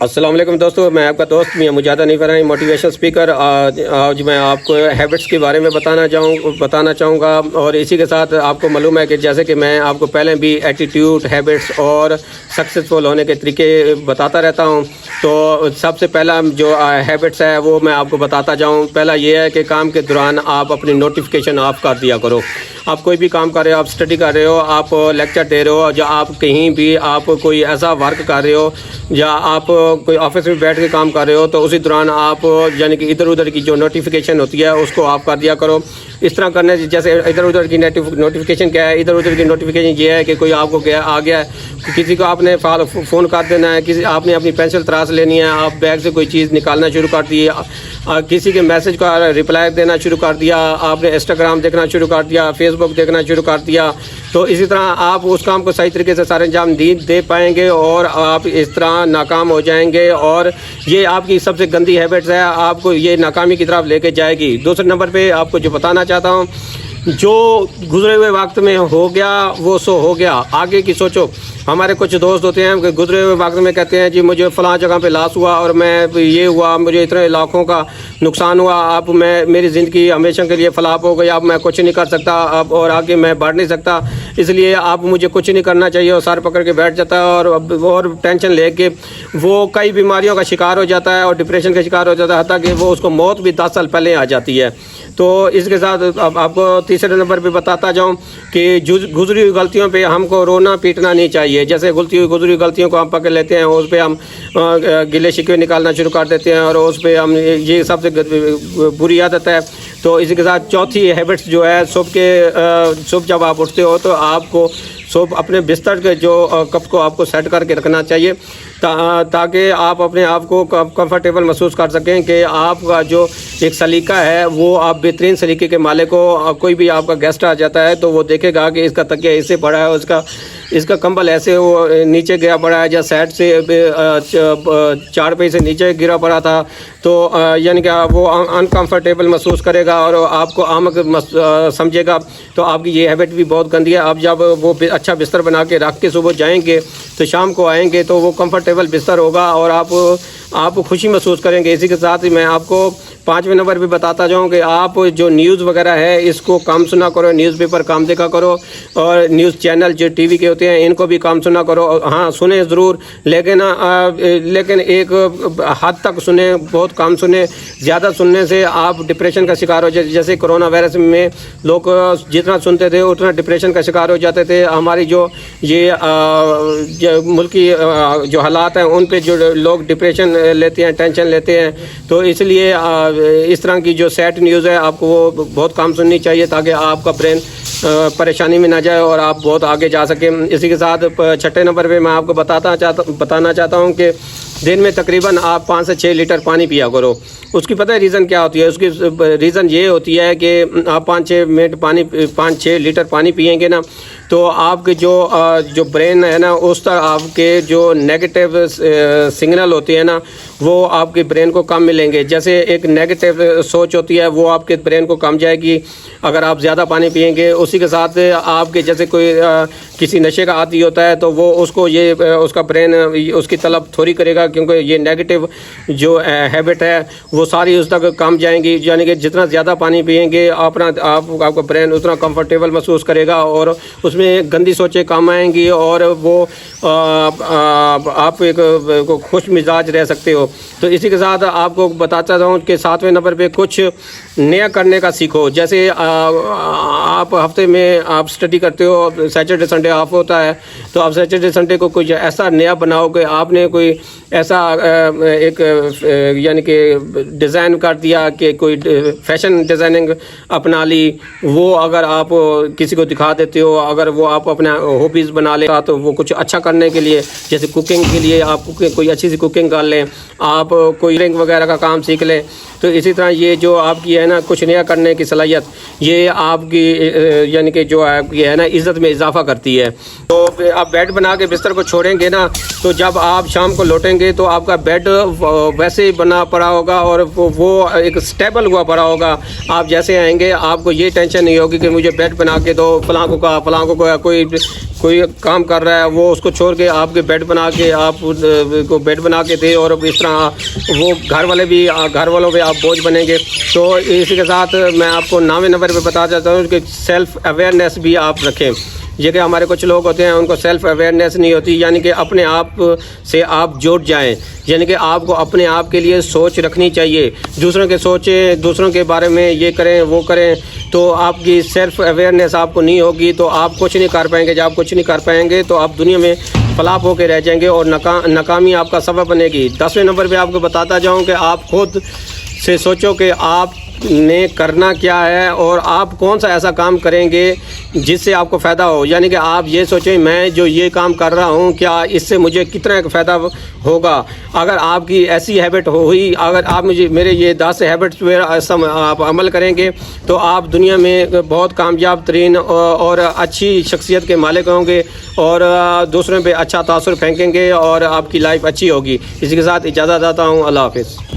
अस्सलाम वालेकुम दोस्तों, मैं आपका दोस्त मियां मुजाहिद हनीफ फ़राही मोटिवेशनल स्पीकर। आज मैं आपको हैबिट्स के बारे में बताना चाहूँगा और इसी के साथ आपको मालूम है कि जैसे कि मैं आपको पहले भी एटीट्यूड, हैबिट्स और सक्सेसफुल होने के तरीके बताता रहता हूँ। तो सबसे पहला जो हैबिट्स है वो मैं आपको बताता जाऊँ। पहला ये है कि काम के दौरान आप अपनी नोटिफिकेशन ऑफ कर दिया करो। आप कोई भी काम कर रहे हो, आप स्टडी कर रहे हो, आप लेक्चर दे रहे हो, या आप कहीं भी आप कोई ऐसा वर्क कर रहे हो या आप कोई ऑफिस में बैठ के काम कर रहे हो, तो उसी दौरान आप यानी कि इधर उधर की जो नोटिफिकेशन होती है उसको ऑफ कर दिया करो। इस तरह करने से जैसे इधर उधर की नोटिफिकेशन क्या है, इधर उधर की नोटिफिकेशन ये है कि कोई आपको आ गया है, किसी को आपने फ़ोन कर देना है, किसी आपने अपनी पेंसिल तराश लेनी है, आप बैग से कोई चीज़ निकालना शुरू कर दी, किसी के मैसेज का रिप्लाई देना शुरू कर दिया, आपने इंस्टाग्राम देखना शुरू कर दिया, फेसबुक देखना शुरू कर दिया। तो इसी तरह आप उस काम को सही तरीके से सारे अंजाम दे पाएंगे और आप इस तरह नाकाम हो जाएंगे और ये आपकी सबसे गंदी हैबिट्स है, आपको ये नाकामी की तरफ लेके जाएगी। दूसरे नंबर पे आपको जो बताना चाहता हूँ, जो गुजरे हुए वक्त में हो गया वो सो हो गया, आगे की सोचो। हमारे कुछ दोस्त होते हैं कि गुजरे हुए वक्त में कहते हैं जी मुझे फ़लाँ जगह पे लॉस हुआ और मैं ये हुआ, मुझे इतने लाखों का नुकसान हुआ, अब मेरी ज़िंदगी हमेशा के लिए फ्लॉप हो गई, अब मैं कुछ नहीं कर सकता, अब और आगे मैं बढ़ नहीं सकता, इसलिए आप मुझे कुछ नहीं करना चाहिए, और सर पकड़ के बैठ जाता है और टेंशन लेके वो कई बीमारियों का शिकार हो जाता है और डिप्रेशन का शिकार हो जाता है, हत्ता कि वो उसको मौत भी 10 साल पहले आ जाती है। तो इसके साथ अब आपको तीसरे नंबर पे बताता जाऊं कि गुजरी हुई गलतियों पे हमको रोना पीटना नहीं चाहिए। जैसे गुजरी हुई गलतियों को हम पकड़ लेते हैं, उस पर हम गिले शिकवे निकालना शुरू कर देते हैं और उस पर हम ये सबसे बुरी आदत है। तो इसी के साथ चौथी हैबिट्स जो है, सुबह जब आप उठते हो तो आपको सुबह अपने बिस्तर के जो कप को आपको सेट करके रखना चाहिए ताकि आप अपने आप को कंफर्टेबल महसूस कर सकें कि आपका जो एक सलीका है वो आप बेहतरीन सलीके के मालिक हो। कोई भी आपका गेस्ट आ जाता है तो वो देखेगा कि इसका तकिया इससे पड़ा है, इसका कंबल ऐसे वो नीचे गिरा पड़ा है, या साइड से चारपाई से नीचे गिरा पड़ा था, तो यानी कि वो अनकंफर्टेबल महसूस करेगा और आपको आमक समझेगा। तो आपकी ये हैबिट भी बहुत गंदी है। आप जब वो अच्छा बिस्तर बना के रख के सुबह जाएंगे तो शाम को आएंगे तो वो कंफर्टेबल बिस्तर होगा और आप खुशी महसूस करेंगे। इसी के साथ ही मैं आपको 5वें नंबर पे बताता जाऊँ कि आप जो न्यूज़ वगैरह है इसको कम सुना करो, न्यूज़पेपर कम देखा करो और न्यूज़ चैनल जो टीवी के होते हैं इनको भी कम सुना करो। हाँ सुने ज़रूर, लेकिन एक हद तक सुने, बहुत कम सुने। ज़्यादा सुनने से आप डिप्रेशन का शिकार हो जाते। जैसे कोरोना वायरस में लोग जितना सुनते थे उतना डिप्रेशन का शिकार हो जाते थे। हमारी जो मुल्की जो हालात हैं उन पे जो लोग डिप्रेशन लेते हैं, टेंशन लेते हैं, तो इसलिए इस तरह की जो सैड न्यूज़ है आपको वो बहुत कम सुननी चाहिए ताकि आपका ब्रेन परेशानी में ना जाए और आप बहुत आगे जा सकें। इसी के साथ 6ठे नंबर पे मैं आपको बताना चाहता हूँ कि दिन में तकरीबन आप 5 से 6 लीटर पानी पिया करो। उसकी पता है रीज़न क्या होती है? उसकी रीज़न ये होती है कि आप 5-6 लीटर पानी पिएंगे ना, तो आपके जो ब्रेन है ना उस तक आपके जो नेगेटिव सिग्नल होती है ना वो आपके ब्रेन को कम मिलेंगे। जैसे एक नेगेटिव सोच होती है वो आपके ब्रेन को कम जाएगी अगर आप ज़्यादा पानी पिएंगे। उसी के साथ आपके जैसे कोई किसी नशे का आदी होता है तो वो उसका ब्रेन उसकी तलब थोड़ी करेगा, क्योंकि ये नेगेटिव जो हैबिट है वो सारी उस तक कम जाएंगी। यानी कि जितना ज़्यादा पानी पिएंगे आपका ब्रेन उतना कंफर्टेबल महसूस करेगा और उसमें गंदी सोचें कम आएंगी और वो आप एक खुश मिजाज रह सकते हो। तो इसी के साथ आपको बताता हूँ कि 7वें नंबर पे कुछ नया करने का सीखो। जैसे आप हफ्ते में आप स्टडी करते हो, सैटरडे संडे ऑफ होता है, तो आप सैटरडे संडे को कुछ ऐसा नया बनाओ कि आपने कोई ऐसा एक यानी कि डिज़ाइन कर दिया कि कोई फैशन डिज़ाइनिंग अपना ली। वो अगर आप किसी को दिखा देते हो, अगर वो आप अपना हॉबीज़ बना ले तो वो कुछ अच्छा करने के लिए, जैसे कुकिंग के लिए आप कोई अच्छी सी कुकिंग कर लें, आप कोई रिंग वगैरह का काम सीख लें। तो इसी तरह ये जो आपकी है ना कुछ नया करने की सलाहियत, ये आपकी यानी कि जो आपकी है ना इज़्ज़त में इजाफा करती है। तो आप बेड बना के बिस्तर को छोड़ेंगे ना, तो जब आप शाम को लौटेंगे तो आपका बेड वैसे ही बना पड़ा होगा और वो एक स्टेबल हुआ पड़ा होगा। आप जैसे आएंगे आपको ये टेंशन नहीं होगी कि मुझे बेड बना के दो, फलां को कोई कोई काम कर रहा है वो उसको छोड़ के आपके बेड बना के आप को बेड बना के दे, और इस तरह वो घर वालों पे आप बोझ बनेंगे। तो इसी के साथ मैं आपको 9वें नंबर पे बता चाहता हूँ कि सेल्फ़ अवेयरनेस भी आप रखें। ये कि हमारे कुछ लोग होते हैं उनको सेल्फ़ अवेयरनेस नहीं होती, यानी कि अपने आप से आप जुड़ जाएं, यानी कि आपको अपने आप के लिए सोच रखनी चाहिए। दूसरों के सोचें, दूसरों के बारे में ये करें वो करें, तो आपकी सेल्फ़ अवेयरनेस आपको नहीं होगी तो आप कुछ नहीं कर पाएंगे। जब आप कुछ नहीं कर पाएंगे तो आप दुनिया में फ्लॉप होकर रह जाएंगे और नाकामी आपका सबब बनेगी। 10वें नंबर पर आपको बताता जाऊँ कि आप खुद से सोचो कि आपने करना क्या है और आप कौन सा ऐसा काम करेंगे जिससे आपको फ़ायदा हो। यानी कि आप ये सोचें मैं जो ये काम कर रहा हूँ क्या इससे मुझे कितना फ़ायदा होगा। अगर आपकी ऐसी हैबिट हुई, अगर आप मेरे ये 10 हैबिट्स पर आप अमल करेंगे तो आप दुनिया में बहुत कामयाब तरीन और अच्छी शख्सियत के मालिक होंगे और दूसरों पे अच्छा तासुर फेंकेंगे और आपकी लाइफ अच्छी होगी। इसी के साथ इजाज़त चाहता हूँ। अल्लाह हाफ़िज़।